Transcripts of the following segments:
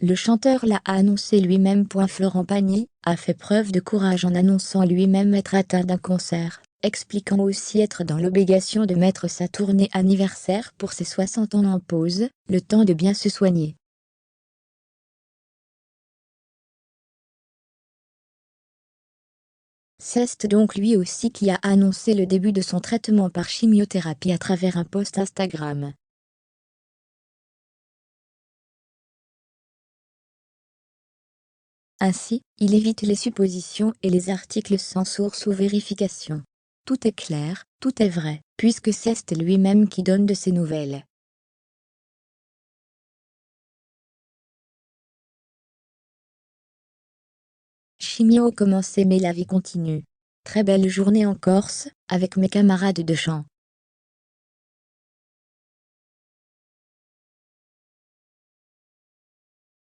Le chanteur l'a annoncé lui-même. Florent Pagny a fait preuve de courage en annonçant lui-même être atteint d'un cancer, expliquant aussi être dans l'obligation de mettre sa tournée anniversaire pour ses 60 ans en pause, le temps de bien se soigner. C'est donc lui aussi qui a annoncé le début de son traitement par chimiothérapie à travers un post Instagram. Ainsi, il évite les suppositions et les articles sans source ou vérification. Tout est clair, tout est vrai, puisque c'est lui-même qui donne de ses nouvelles. Chimio commencé mais la vie continue. Très belle journée en Corse, avec mes camarades de chant.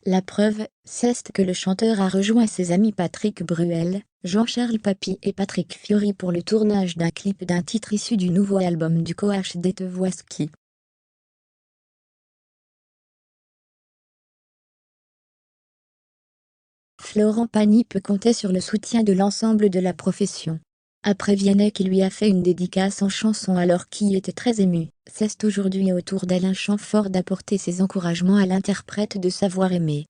La preuve, c'est que le chanteur a rejoint ses amis Patrick Bruel, Jean-Charles Papy et Patrick Fiori pour le tournage d'un clip d'un titre issu du nouveau album du coach des Te Voici. Florent Pagny peut compter sur le soutien de l'ensemble de la profession. Après Vianney qui lui a fait une dédicace en chanson alors qu'il était très ému, c'est aujourd'hui au tour d'Alain Chamfort d'apporter ses encouragements à l'interprète de Savoir aimer.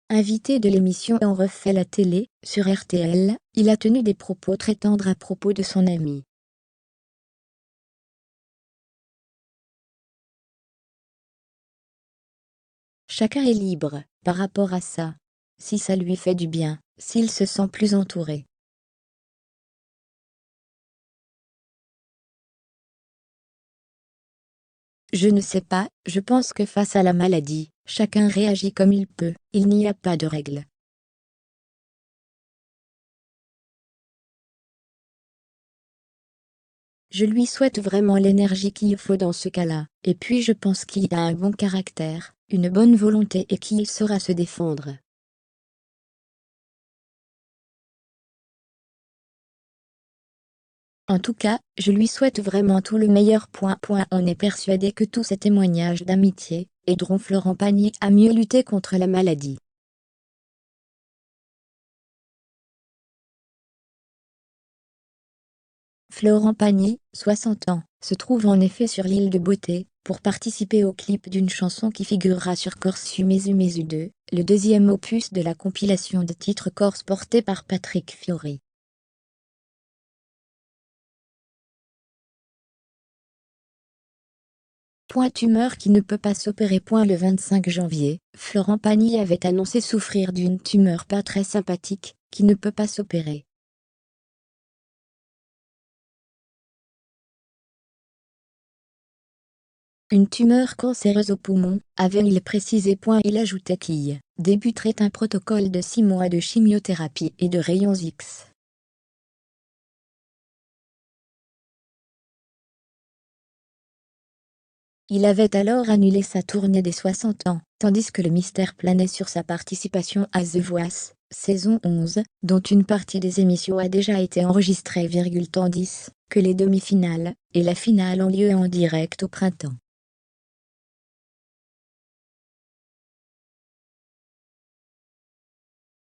Invité de l'émission On refait la télé, sur RTL, il a tenu des propos très tendres à propos de son ami. Chacun est libre, par rapport à ça. Si ça lui fait du bien, s'il se sent plus entouré. Je ne sais pas, je pense que face à la maladie, chacun réagit comme il peut, il n'y a pas de règle. Je lui souhaite vraiment l'énergie qu'il faut dans ce cas-là, et puis je pense qu'il a un bon caractère, une bonne volonté et qu'il saura se défendre. En tout cas, je lui souhaite vraiment tout le meilleur. On est persuadé que tous ces témoignages d'amitié aideront Florent Pagny à mieux lutter contre la maladie. Florent Pagny, 60 ans, se trouve en effet sur l'île de Beauté, pour participer au clip d'une chanson qui figurera sur Corse Umezu Mezu 2, le deuxième opus de la compilation de titres corse portée par Patrick Fiori. Tumeur qui ne peut pas s'opérer. Le 25 janvier, Florent Pagny avait annoncé souffrir d'une tumeur pas très sympathique, qui ne peut pas s'opérer. Une tumeur cancéreuse au poumon, avait-il précisé. Il ajoutait qu'il débuterait un protocole de 6 mois de chimiothérapie et de rayons X. Il avait alors annulé sa tournée des 60 ans, tandis que le mystère planait sur sa participation à The Voice, saison 11, dont une partie des émissions a déjà été enregistrée. Tandis que les demi-finales et la finale ont lieu en direct au printemps.